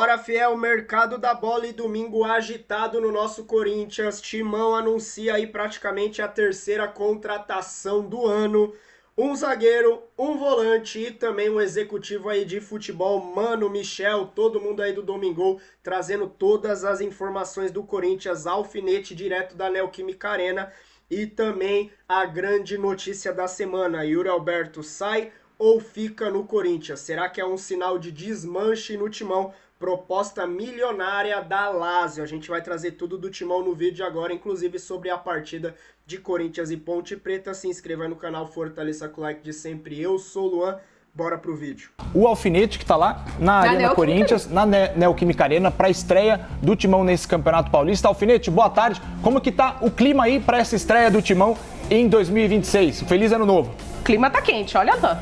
Bora, fiel, mercado da bola e domingo agitado no nosso Corinthians. Timão anuncia aí praticamente a terceira contratação do ano. Um zagueiro, um volante e também um executivo aí de futebol, Mano, Michel, todo mundo aí do Domingol, trazendo todas as informações do Corinthians, alfinete direto da Neoquímica Arena. E também a grande notícia da semana, Yuri Alberto sai ou fica no Corinthians? Será que é um sinal de desmanche no Timão? Proposta milionária da Lazio. A gente vai trazer tudo do Timão no vídeo agora, inclusive sobre a partida de Corinthians e Ponte Preta. Se inscreva no canal, fortaleça com o like de sempre. Eu sou o Luan, bora pro vídeo. O alfinete que tá lá na Arena Corinthians, na Neoquímica Arena, para a estreia do Timão nesse Campeonato Paulista. Alfinete, boa tarde. Como que tá o clima aí para essa estreia do Timão em 2026? Feliz Ano Novo. O clima tá quente, olha só.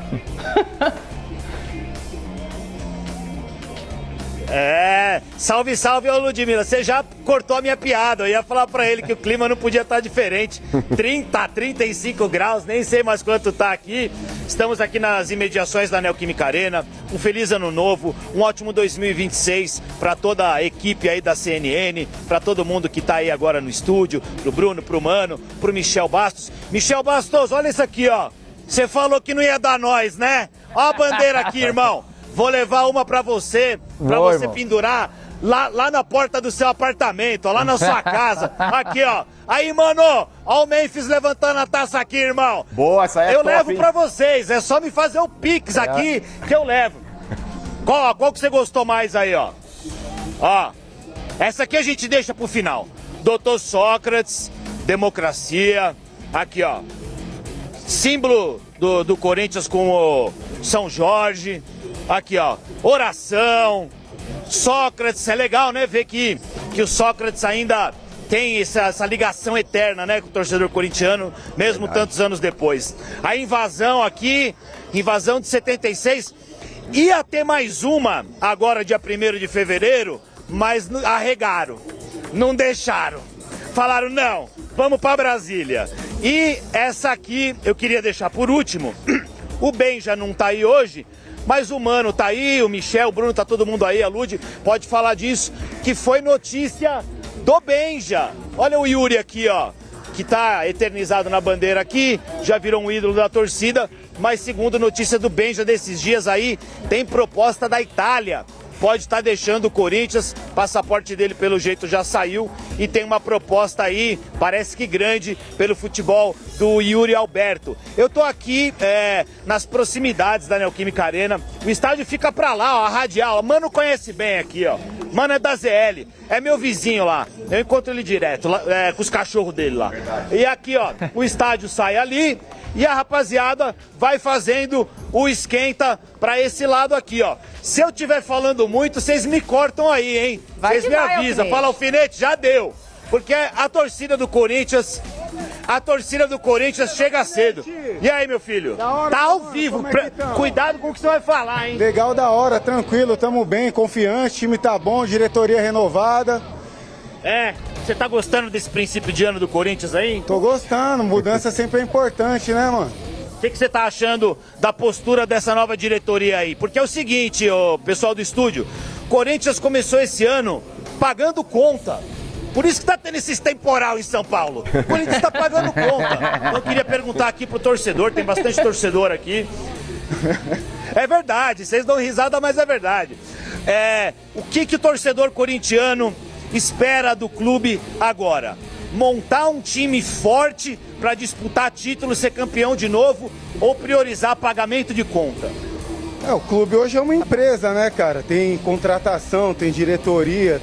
Salve, salve, ô Ludmilla. Você já cortou a minha piada. Eu ia falar pra ele que o clima não podia estar diferente. 30, 35 graus, nem sei mais quanto tá aqui. Estamos aqui nas imediações da Neoquímica Arena. Um feliz ano novo, um ótimo 2026 pra toda a equipe aí da CNN, pra todo mundo que tá aí agora no estúdio, pro Bruno, pro Mano, pro Michel Bastos. Michel Bastos, olha isso aqui, ó. Você falou que não ia dar nós, né? Ó a bandeira aqui, irmão. Vou levar uma pra você irmão. pendurar lá na porta do seu apartamento, ó, lá na sua casa. Aqui, ó. Aí, mano, ó o Memphis levantando a taça aqui, irmão. Boa, essa aí é eu top, levo hein? pra vocês, é só me fazer o Pix aqui que eu levo. Qual que você gostou mais aí, ó? Ó, essa aqui a gente deixa pro final. Doutor Sócrates, democracia. Aqui, ó. Símbolo do Corinthians com o São Jorge. Aqui, ó, oração, Sócrates, é legal, né, ver que o Sócrates ainda tem essa ligação eterna, né, com o torcedor corintiano, mesmo tantos anos depois. A invasão aqui, invasão de 76, ia ter mais uma agora dia 1º de fevereiro, mas arregaram, não deixaram, falaram não, vamos pra Brasília. E essa aqui eu queria deixar por último, o Benja não tá aí hoje, mas o Mano tá aí, o Michel, o Bruno, tá todo mundo aí, a Lud pode falar disso, que foi notícia do Benja. Olha o Yuri aqui, ó, que tá eternizado na bandeira aqui, já virou um ídolo da torcida, mas segundo notícia do Benja desses dias aí, tem proposta da Itália. Pode estar deixando o Corinthians, passaporte dele pelo jeito já saiu e tem uma proposta aí, parece que grande, pelo futebol do Yuri Alberto. Eu tô aqui nas proximidades da Neoquímica Arena, o estádio fica pra lá, ó, a radial, Mano conhece bem aqui, ó. Mano é da ZL, é meu vizinho lá, eu encontro ele direto, lá, com os cachorros dele lá. E aqui, ó, o estádio sai ali e a rapaziada vai fazendo o esquenta pra esse lado aqui, ó. Se eu estiver falando muito, vocês me cortam aí, hein? Vocês me avisam. Fala, alfinete, já deu. Porque a torcida do Corinthians chega cedo. E aí, meu filho? Tá ao vivo. Cuidado com o que você vai falar, hein? Legal, da hora, tranquilo, tamo bem, confiante, time tá bom, diretoria renovada. Você tá gostando desse princípio de ano do Corinthians aí? Tô gostando, mudança sempre é importante, né, mano? O que você tá achando da postura dessa nova diretoria aí? Porque é o seguinte, ô, pessoal do estúdio, Corinthians começou esse ano pagando conta. Por isso que tá tendo esse temporal em São Paulo. O Corinthians tá pagando conta. Eu queria perguntar aqui pro torcedor, tem bastante torcedor aqui. É verdade, vocês dão risada, mas é verdade. O que o torcedor corintiano espera do clube agora? Montar um time forte para disputar título, ser campeão de novo ou priorizar pagamento de conta? O clube hoje é uma empresa, né, cara? Tem contratação, tem diretoria,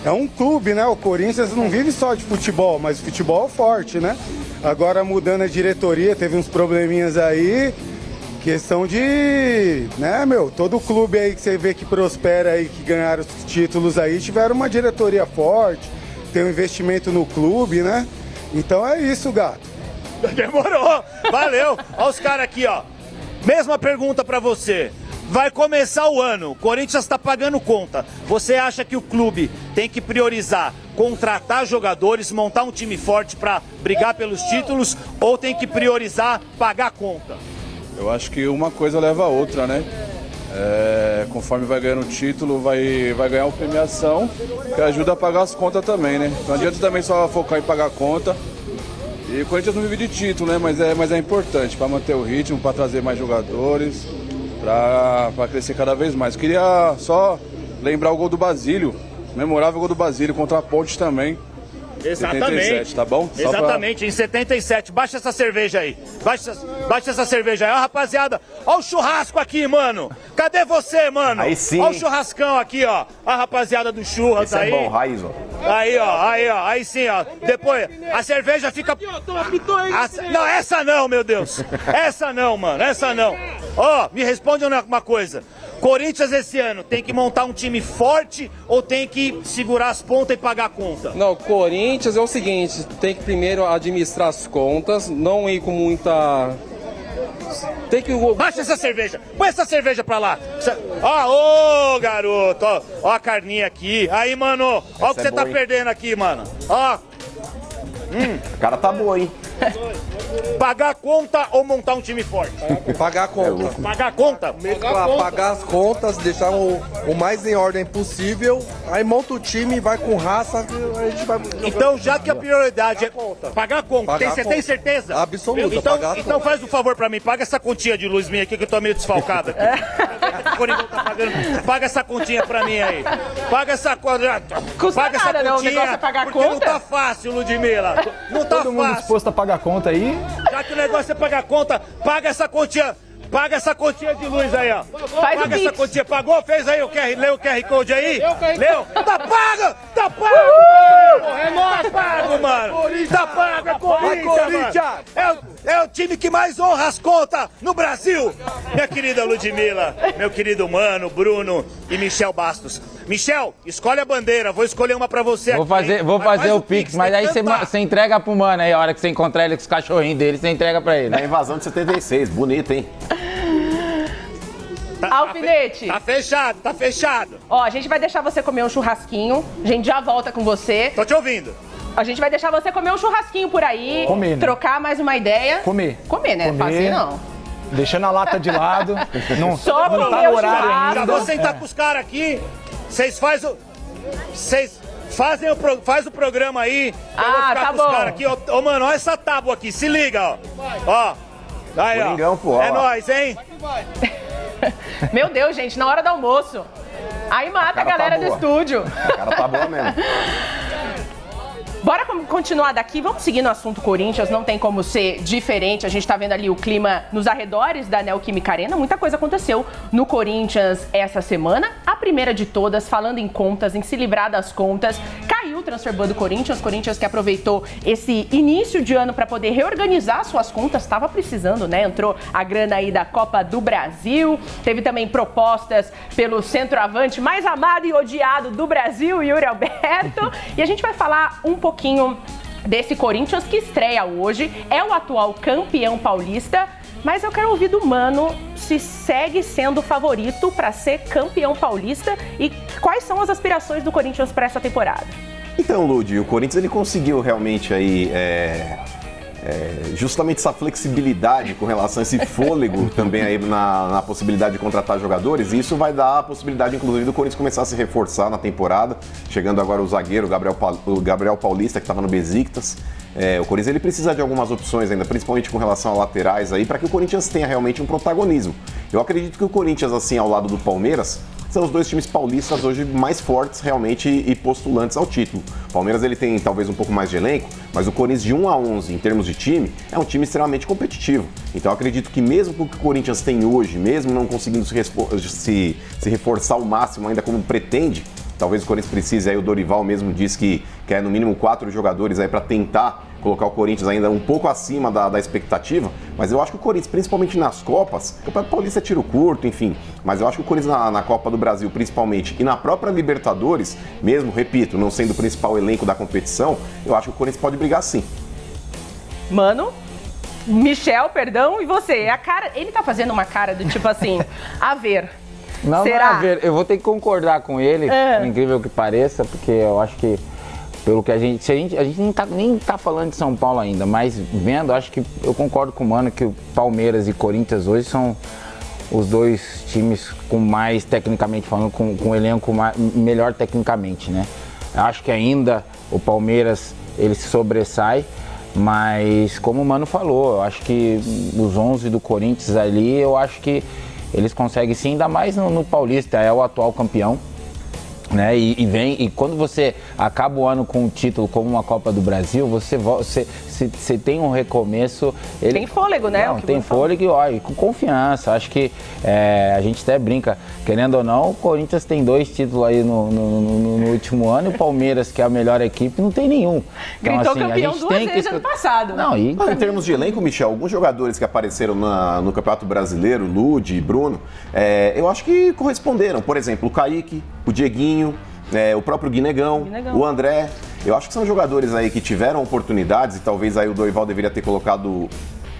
é um clube, né? O Corinthians não vive só de futebol, mas o futebol é forte, né? Agora mudando a diretoria, teve uns probleminhas aí, questão de, né, todo clube aí que você vê que prospera aí, que ganharam os títulos aí, tiveram uma diretoria forte, tem um investimento no clube, né? Então é isso, gato. Demorou, valeu. Olha os caras aqui, ó. Mesma pergunta pra você. Vai começar o ano, o Corinthians tá pagando conta. Você acha que o clube tem que priorizar contratar jogadores, montar um time forte pra brigar pelos títulos ou tem que priorizar pagar conta? Eu acho que uma coisa leva a outra, né? Conforme vai ganhando o título, vai ganhar uma premiação que ajuda a pagar as contas também, né? Não adianta também só focar em pagar a conta. E o Corinthians não vive de título, né? Mas é importante para manter o ritmo, para trazer mais jogadores, para crescer cada vez mais. Queria só lembrar o gol do Basílio, memorável gol do Basílio contra a Ponte também. Exatamente. 77, tá bom? Exatamente, em 77. Baixa essa cerveja aí. Baixa essa cerveja aí. Ó, rapaziada, ó o churrasco aqui, mano. Cadê você, mano? Aí sim. Ó o churrascão aqui, ó. A rapaziada do churras. Esse aí. É bom, raiz, ó. Aí sim, ó. Depois, a cerveja fica... Não, essa não, meu Deus. Essa não, mano, essa não. Ó, me responde uma coisa. Corinthians esse ano tem que montar um time forte ou tem que segurar as pontas e pagar a conta? Não, Corinthians é o seguinte, tem que primeiro administrar as contas, não ir com muita... Tem que... Baixa essa cerveja, põe essa cerveja pra lá. Ó, ô garoto, ó a carninha aqui. Aí, mano, ó o que você tá perdendo aqui, mano. Ó. O cara tá bom, hein? Pagar a conta ou montar um time forte? Pagar a conta. Pagar a conta? Pagar as contas, deixar o mais em ordem possível, aí monta o time, vai com raça, a gente vai... Então, já que a prioridade é pagar a conta, você tem certeza? Absoluta, então, pagar a conta. Então faz um favor pra mim, paga essa continha de luz minha aqui que eu tô meio desfalcado aqui. O Coringão tá pagando. Paga essa continha pra mim aí. Paga essa conta. Custa nada, não, o negócio é pagar a porque conta. Não tá fácil, Ludmilla. Não tá Todo mundo fácil. disposto a pagar a conta aí. Já que o negócio é pagar a conta, paga essa continha. Paga essa continha de luz aí, ó. Paga essa continha. Pagou? Fez aí o QR, leu o QR Code aí? Leu? Tá pago! Tá pago! É nóis! Tá pago, mano! Tá pago, é Corinthians, mano! É o time que mais honra as contas no Brasil! Minha querida Ludmilla, meu querido Mano, Bruno e Michel Bastos. Michel, escolhe a bandeira, vou escolher uma pra você Vou fazer o Pix, mas aí você entrega pro Mano aí, a hora que você encontrar ele com os cachorrinhos dele, você entrega pra ele. Na invasão de 76, bonito, hein? Alfinete. Tá fechado, tá fechado. Ó, a gente vai deixar você comer um churrasquinho. A gente já volta com você. Tô te ouvindo. A gente vai deixar você comer um churrasquinho por aí. Comer, né? Trocar mais uma ideia. Comer. Comer, né? Comer. Fácil não. Deixando a lata de lado. Não, Só não tá comer no o horário churrasco. Já ainda. vou sentar com os caras aqui. Vocês fazem o programa aí. Eu vou ficar tá com os bom. caras aqui. Ô, mano, olha essa tábua aqui. Se liga, ó. Ó. Aí, Coringão, ó. pô, É ó. nóis, hein? Meu Deus, gente, na hora do almoço. Aí mata a cara tá galera do boa. estúdio. O cara tá bom mesmo. Bora continuar daqui, vamos seguir no assunto Corinthians, não tem como ser diferente, a gente tá vendo ali o clima nos arredores da Neoquímica Arena, muita coisa aconteceu no Corinthians essa semana, a primeira de todas, falando em contas, em se livrar das contas, caiu o transfer ban do Corinthians que aproveitou esse início de ano para poder reorganizar suas contas, estava precisando, né, entrou a grana aí da Copa do Brasil, teve também propostas pelo centroavante mais amado e odiado do Brasil, Yuri Alberto, e a gente vai falar um pouquinho desse Corinthians que estreia hoje, é o atual campeão paulista, mas eu quero ouvir do Mano se segue sendo favorito para ser campeão paulista e quais são as aspirações do Corinthians para essa temporada. Então, Ludi, o Corinthians ele conseguiu realmente aí justamente essa flexibilidade com relação a esse fôlego também aí na possibilidade de contratar jogadores, e isso vai dar a possibilidade, inclusive, do Corinthians começar a se reforçar na temporada, chegando agora o zagueiro, o Gabriel Paulista, que estava no Besiktas. O Corinthians ele precisa de algumas opções ainda, principalmente com relação a laterais aí, para que o Corinthians tenha realmente um protagonismo. Eu acredito que o Corinthians, assim, ao lado do Palmeiras, são os dois times paulistas hoje mais fortes realmente e postulantes ao título. O Palmeiras ele tem talvez um pouco mais de elenco, mas o Corinthians de 1 a 11 em termos de time é um time extremamente competitivo. Então eu acredito que mesmo com o que o Corinthians tem hoje, mesmo não conseguindo se reforçar ao máximo ainda como pretende, talvez o Corinthians precise, aí o Dorival mesmo disse que quer no mínimo 4 jogadores aí para tentar colocar o Corinthians ainda um pouco acima da expectativa, mas eu acho que o Corinthians, principalmente nas Copas, o Campeonato Paulista é tiro curto, enfim, mas eu acho que o Corinthians na Copa do Brasil, principalmente, e na própria Libertadores, mesmo, repito, não sendo o principal elenco da competição, eu acho que o Corinthians pode brigar sim. Mano, Michel, perdão, e você? A cara, ele tá fazendo uma cara do tipo assim, a ver. Não, Será? não é ver, eu vou ter que concordar com ele, por incrível que pareça, porque eu acho que pelo que a gente nem tá falando de São Paulo ainda, mas vendo, acho que eu concordo com o Mano que o Palmeiras e Corinthians hoje são os dois times com mais, tecnicamente falando, com um elenco melhor tecnicamente, né? Eu acho que ainda o Palmeiras, ele se sobressai, mas como o Mano falou, eu acho que os 11 do Corinthians ali, eu acho que eles conseguem sim, ainda mais no Paulista, é o atual campeão. Né? E quando você acaba o ano com um título como uma Copa do Brasil, você tem um recomeço. Tem fôlego, né? Não, tem fôlego e com confiança. Acho que a gente até brinca, querendo ou não, o Corinthians tem 2 títulos aí no último ano e o Palmeiras, que é a melhor equipe, não tem nenhum. Gritou então, assim, campeão a gente 2 vezes ano passado. Não, mas em termos de elenco, Michel, alguns jogadores que apareceram no Campeonato Brasileiro, Ludi e Bruno, eu acho que corresponderam. Por exemplo, o Kaique, o Dieguinho, o próprio Guinegão, o André. Eu acho que são jogadores aí que tiveram oportunidades e talvez aí o Dorival deveria ter colocado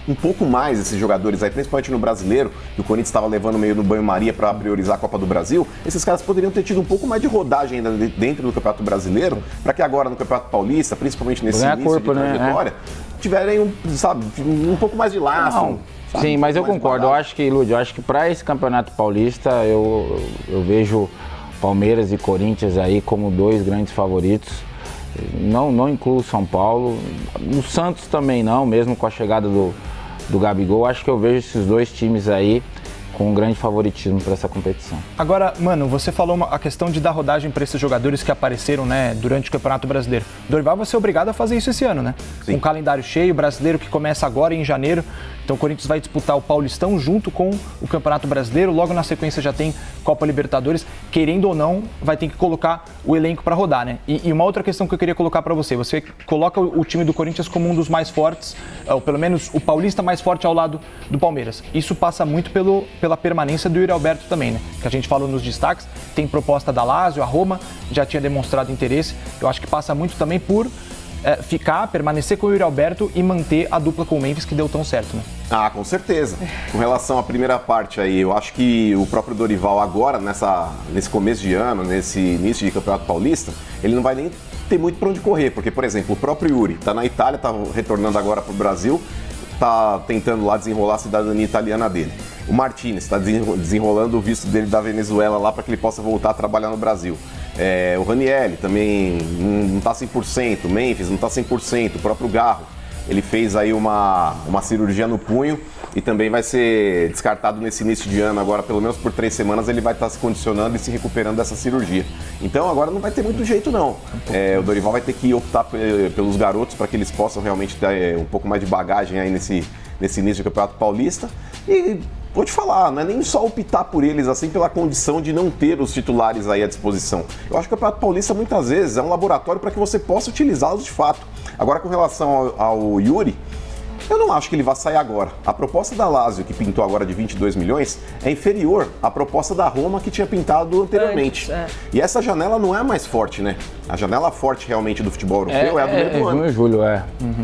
um pouco mais esses jogadores aí, principalmente no Brasileiro, que o Corinthians estava levando meio no banho-maria para priorizar a Copa do Brasil. Esses caras poderiam ter tido um pouco mais de rodagem ainda dentro do Campeonato Brasileiro, para que agora no Campeonato Paulista, principalmente nesse início de trajetória, tiverem um pouco mais de laço. Não. Sim, mas eu concordo. Eu acho que para esse Campeonato Paulista eu vejo Palmeiras e Corinthians aí como 2 grandes favoritos. Não incluo São Paulo. O Santos também não, mesmo com a chegada do Gabigol. Acho que eu vejo esses 2 times aí com um grande favoritismo para essa competição. Agora, Mano, você falou a questão de dar rodagem para esses jogadores que apareceram, né, durante o Campeonato Brasileiro. Dorival vai ser obrigado a fazer isso esse ano, né? Sim. Um calendário cheio, brasileiro que começa agora em janeiro. Então o Corinthians vai disputar o Paulistão junto com o Campeonato Brasileiro. Logo na sequência já tem Copa Libertadores. Querendo ou não, vai ter que colocar o elenco para rodar, né? E uma outra questão que eu queria colocar para você. Você coloca o time do Corinthians como um dos mais fortes, ou pelo menos o paulista mais forte ao lado do Palmeiras. Isso passa muito pela permanência do Yuri Alberto também, né? Que a gente falou nos destaques. Tem proposta da Lazio, a Roma já tinha demonstrado interesse. Eu acho que passa muito também por permanecer com o Yuri Alberto e manter a dupla com o Memphis que deu tão certo, né? Ah, com certeza. Com relação à primeira parte aí, eu acho que o próprio Dorival agora, nesse começo de ano, nesse início de Campeonato Paulista, ele não vai nem ter muito para onde correr, porque, por exemplo, o próprio Yuri está na Itália, está retornando agora para o Brasil, está tentando lá desenrolar a cidadania italiana dele. O Martínez está desenrolando o visto dele da Venezuela lá para que ele possa voltar a trabalhar no Brasil. O Ranieri também não está 100%, o Memphis não está 100%, o próprio Garro, ele fez aí uma cirurgia no punho e também vai ser descartado nesse início de ano, agora pelo menos por 3 semanas ele vai estar se condicionando e se recuperando dessa cirurgia. Então agora não vai ter muito jeito não, o Dorival vai ter que optar pelos garotos para que eles possam realmente ter um pouco mais de bagagem aí nesse início do Campeonato Paulista e... Vou te falar, não é nem só optar por eles assim pela condição de não ter os titulares aí à disposição. Eu acho que o Campeonato Paulista muitas vezes é um laboratório para que você possa utilizá-los de fato. Agora com relação ao Yuri, eu não acho que ele vá sair agora. A proposta da Lazio, que pintou agora de 22 milhões, é inferior à proposta da Roma, que tinha pintado anteriormente. E essa janela não é a mais forte, né? A janela forte realmente do futebol europeu é a do meio do ano. Junho e julho,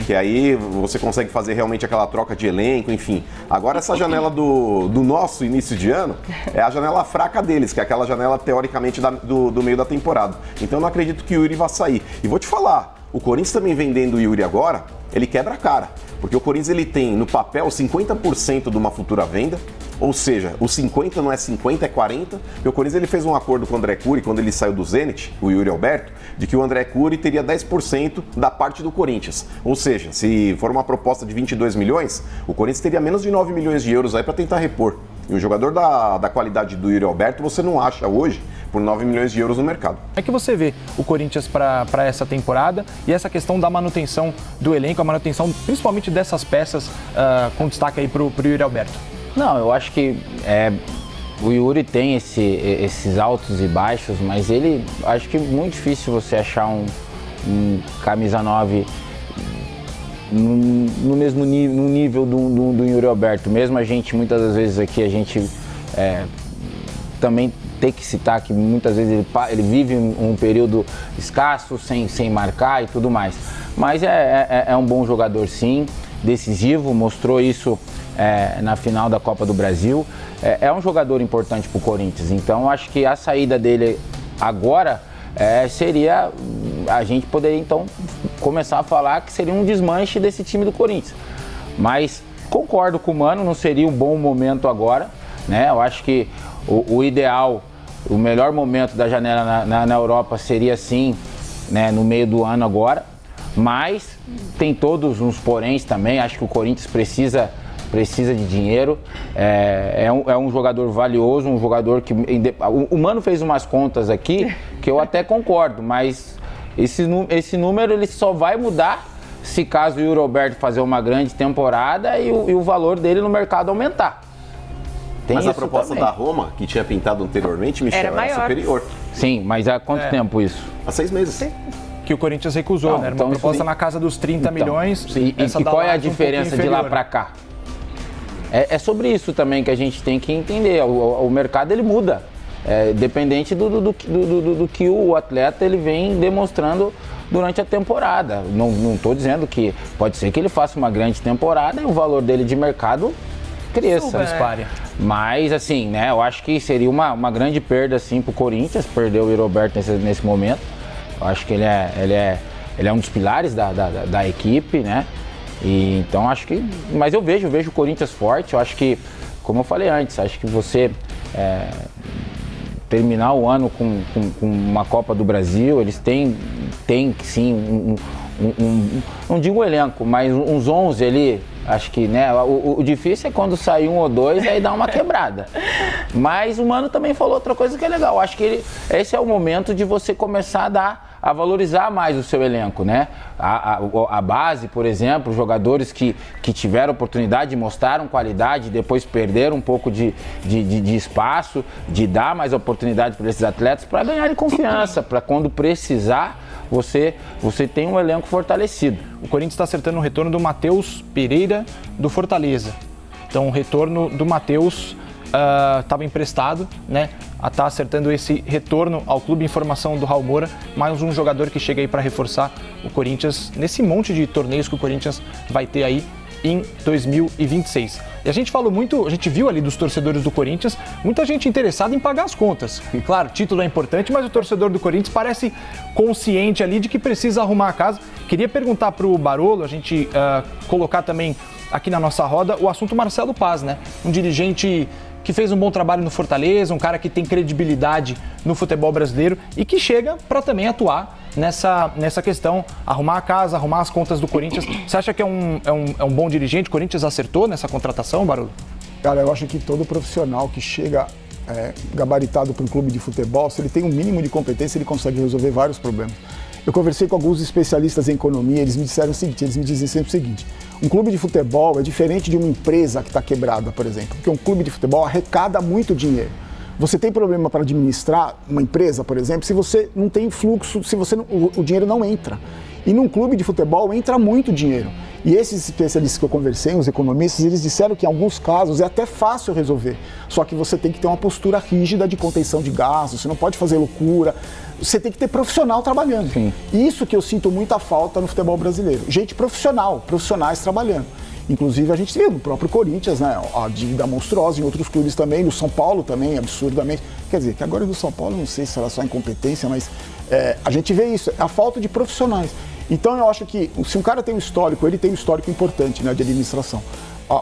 Que aí você consegue fazer realmente aquela troca de elenco, enfim. Agora essa janela do nosso início de ano é a janela fraca deles, que é aquela janela teoricamente do meio da temporada. Então eu não acredito que o Yuri vá sair. E vou te falar, o Corinthians também vendendo o Yuri agora, ele quebra a cara. Porque o Corinthians ele tem no papel 50% de uma futura venda, ou seja, o 50 não é 50, é 40. E o Corinthians ele fez um acordo com o André Cury quando ele saiu do Zenit, o Yuri Alberto, de que o André Cury teria 10% da parte do Corinthians. Ou seja, se for uma proposta de 22 milhões, o Corinthians teria menos de 9 milhões de euros aí para tentar repor. E um jogador da qualidade do Yuri Alberto você não acha hoje por 9 milhões de euros no mercado. É que você vê o Corinthians para essa temporada e essa questão da manutenção do elenco, a manutenção principalmente dessas peças com destaque aí para o Yuri Alberto? Não, eu acho que o Yuri tem esses altos e baixos, mas ele, acho que é muito difícil você achar um camisa 9 no mesmo nível do Yuri Alberto. Mesmo a gente, muitas das vezes aqui, a gente também tem que citar que muitas vezes ele vive um período escasso, sem marcar e tudo mais. Mas é um bom jogador sim, decisivo, mostrou isso na final da Copa do Brasil. É um jogador importante para o Corinthians, então acho que a saída dele agora seria, a gente poderia então começar a falar que seria um desmanche desse time do Corinthians. Mas concordo com o Mano, não seria um bom momento agora. né? Eu acho que o ideal, o melhor momento da janela na Europa seria sim, né, no meio do ano agora, mas tem todos uns poréns também. Acho que o Corinthians precisa de dinheiro, é um jogador valioso, um jogador que... O Mano fez umas contas aqui que eu até concordo, mas esse número ele só vai mudar se caso o Yuri Alberto fazer uma grande temporada e o valor dele no mercado aumentar. Mas a proposta também da Roma, que tinha pintado anteriormente, Michel, era superior. Sim, mas há quanto tempo isso? Há 6 meses. Sim. Que o Corinthians recusou, né? Era uma proposta na casa dos 30 milhões. Sim. E qual é a diferença de lá para cá? É sobre isso também que a gente tem que entender. O mercado ele muda, dependente do que o atleta ele vem demonstrando durante a temporada. Não estou dizendo que pode ser que ele faça uma grande temporada e o valor dele de mercado cresça. Mas assim, né? Eu acho que seria uma grande perda assim para o Corinthians perder o Yuri Alberto nesse momento. Eu acho que ele é um dos pilares da equipe, né? E então acho que, mas eu vejo o Corinthians forte. Eu acho que, como eu falei antes, acho que você terminar o ano com uma Copa do Brasil, eles têm sim não digo elenco, mas uns 11 ali. Acho que, né, o difícil é quando sai 1 ou 2, aí dá uma quebrada. Mas o Mano também falou outra coisa que é legal. Acho que esse é o momento de você começar a valorizar mais o seu elenco, né? A base, por exemplo, jogadores que tiveram oportunidade, mostraram qualidade, depois perderam um pouco de espaço, de dar mais oportunidade para esses atletas para ganharem confiança, para quando precisar, você tem um elenco fortalecido. O Corinthians está acertando o retorno do Matheus Pereira do Fortaleza. Então o retorno do Matheus estava emprestado, né? Está acertando esse retorno ao clube. Informação do Raul Moura, mais um jogador que chega aí para reforçar o Corinthians nesse monte de torneios que o Corinthians vai ter aí em 2026. E a gente falou muito, a gente viu ali dos torcedores do Corinthians, muita gente interessada em pagar as contas. Claro, título é importante, mas o torcedor do Corinthians parece consciente ali de que precisa arrumar a casa. Queria perguntar para o Barolo, a gente colocar também aqui na nossa roda o assunto Marcelo Paz, né? Um dirigente que fez um bom trabalho no Fortaleza, um cara que tem credibilidade no futebol brasileiro e que chega para também atuar nessa questão, arrumar a casa, arrumar as contas do Corinthians. Você acha que é um bom dirigente? O Corinthians acertou nessa contratação, Barolo? Cara, eu acho que todo profissional que chega gabaritado para um clube de futebol, se ele tem um mínimo de competência, ele consegue resolver vários problemas. Eu conversei com alguns especialistas em economia, eles me disseram o seguinte, eles me dizem sempre o seguinte: um clube de futebol é diferente de uma empresa que está quebrada, por exemplo, porque um clube de futebol arrecada muito dinheiro. Você tem problema para administrar uma empresa, por exemplo, se você não tem fluxo, se você não, o dinheiro não entra. E num clube de futebol entra muito dinheiro. E esses especialistas que eu conversei, os economistas, eles disseram que em alguns casos é até fácil resolver. Só que você tem que ter uma postura rígida de contenção de gastos, você não pode fazer loucura. Você tem que ter profissional trabalhando. Sim. Isso que eu sinto muita falta no futebol brasileiro. Gente profissionais trabalhando. Inclusive a gente viu no próprio Corinthians, né, a dívida monstruosa, em outros clubes também, no São Paulo também, absurdamente. Quer dizer, que agora do São Paulo não sei se era só incompetência, mas a gente vê isso, a falta de profissionais. Então eu acho que se um cara tem um histórico, ele tem um histórico importante, né, de administração.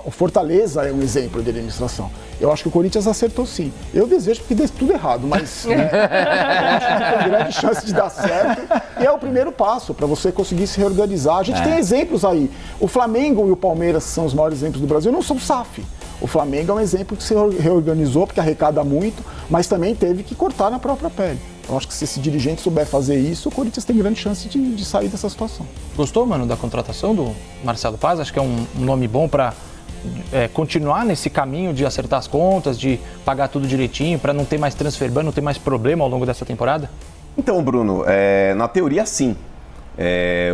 O Fortaleza é um exemplo de administração. Eu acho que o Corinthians acertou sim. Eu desejo que dê tudo errado, mas eu acho que tem grande chance de dar certo. E é o primeiro passo para você conseguir se reorganizar. A gente tem exemplos aí. O Flamengo e o Palmeiras, que são os maiores exemplos do Brasil, não são SAF. O Flamengo é um exemplo que se reorganizou porque arrecada muito, mas também teve que cortar na própria pele. Eu acho que se esse dirigente souber fazer isso, o Corinthians tem grande chance de sair dessa situação. Gostou, mano, da contratação do Marcelo Paz? Acho que é um nome bom para continuar nesse caminho de acertar as contas, de pagar tudo direitinho, para não ter mais transfer ban, não ter mais problema ao longo dessa temporada? Então, Bruno, na teoria sim.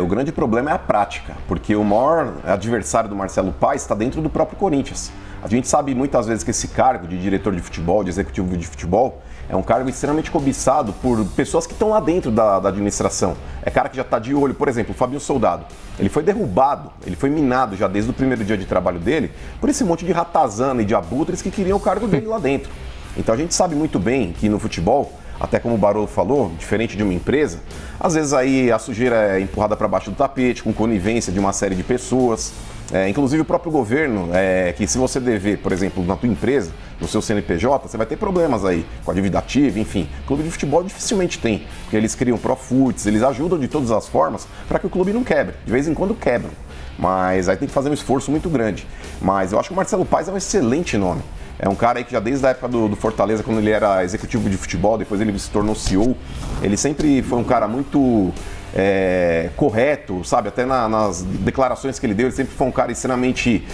O grande problema é a prática, porque o maior adversário do Marcelo Paz está dentro do próprio Corinthians. A gente sabe muitas vezes que esse cargo de diretor de futebol, de executivo de futebol, é um cargo extremamente cobiçado por pessoas que estão lá dentro da administração. É cara que já está de olho. Por exemplo, o Fabinho Soldado. Ele foi derrubado, ele foi minado já desde o primeiro dia de trabalho dele por esse monte de ratazana e de abutres que queriam o cargo dele lá dentro. Então a gente sabe muito bem que no futebol até como o Barolo falou, diferente de uma empresa, às vezes aí a sujeira é empurrada para baixo do tapete, com conivência de uma série de pessoas. Inclusive o próprio governo, que se você dever, por exemplo, na tua empresa, no seu CNPJ, você vai ter problemas aí com a dívida ativa, enfim. Clube de futebol dificilmente tem, porque eles criam Profutes, eles ajudam de todas as formas para que o clube não quebre. De vez em quando quebram, mas aí tem que fazer um esforço muito grande. Mas eu acho que o Marcelo Paes é um excelente nome. É um cara aí que já desde a época do Fortaleza, quando ele era executivo de futebol, depois ele se tornou CEO, ele sempre foi um cara muito correto, sabe? Até nas declarações que ele deu, ele sempre foi um cara extremamente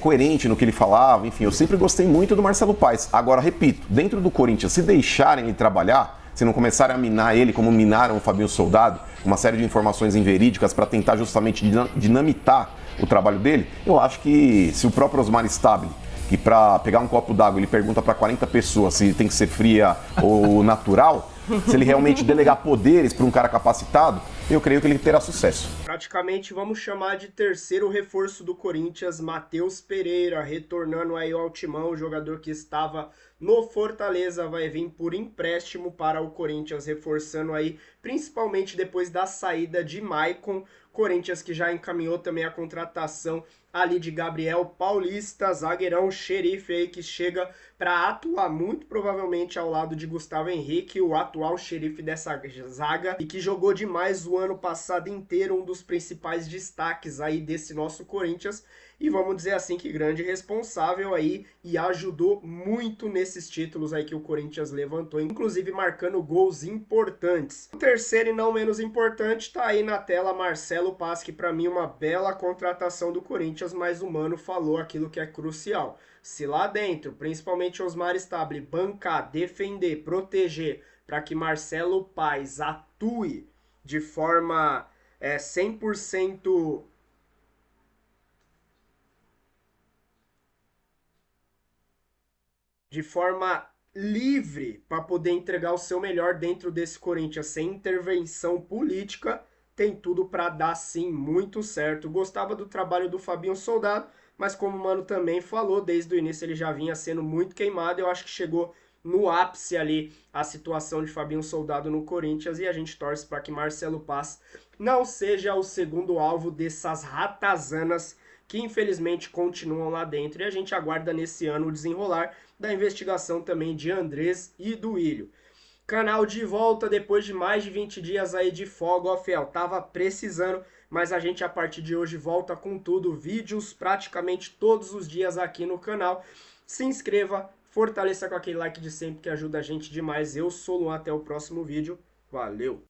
coerente no que ele falava. Enfim, eu sempre gostei muito do Marcelo Paes. Agora, repito, dentro do Corinthians, se deixarem ele trabalhar, se não começarem a minar ele como minaram o Fabinho Soldado, uma série de informações inverídicas para tentar justamente dinamitar o trabalho dele, eu acho que se o próprio Osmar Stabile, que para pegar um copo d'água ele pergunta para 40 pessoas se tem que ser fria ou natural, se ele realmente delegar poderes para um cara capacitado, eu creio que ele terá sucesso. Praticamente vamos chamar de terceiro reforço do Corinthians, Matheus Pereira, retornando aí ao timão, o jogador que estava no Fortaleza vai vir por empréstimo para o Corinthians, reforçando aí, principalmente depois da saída de Maicon. Corinthians que já encaminhou também a contratação ali de Gabriel Paulista, zagueirão xerife aí que chega para atuar muito provavelmente ao lado de Gustavo Henrique, o atual xerife dessa zaga e que jogou demais o ano passado inteiro, um dos principais destaques aí desse nosso Corinthians. E vamos dizer assim que grande responsável aí e ajudou muito nesses títulos aí que o Corinthians levantou, inclusive marcando gols importantes. O terceiro e não menos importante tá aí na tela, Marcelo Paes, que para mim uma bela contratação do Corinthians, mas o Mano falou aquilo que é crucial. Se lá dentro, principalmente Osmar Stabile, bancar, defender, proteger, para que Marcelo Paes atue de forma 100% de forma livre para poder entregar o seu melhor dentro desse Corinthians, sem intervenção política, tem tudo para dar sim muito certo. Gostava do trabalho do Fabinho Soldado, mas como o Mano também falou, desde o início ele já vinha sendo muito queimado. Eu acho que chegou no ápice ali a situação de Fabinho Soldado no Corinthians e a gente torce para que Marcelo Paes não seja o segundo alvo dessas ratazanas que infelizmente continuam lá dentro. E a gente aguarda nesse ano o desenrolar da investigação também de Andrés e do Willio. Canal de volta depois de mais de 20 dias aí de folga, ó fiel, tava precisando, mas a gente a partir de hoje volta com tudo, vídeos praticamente todos os dias aqui no canal. Se inscreva, fortaleça com aquele like de sempre que ajuda a gente demais. Eu sou o Luan, até o próximo vídeo, valeu!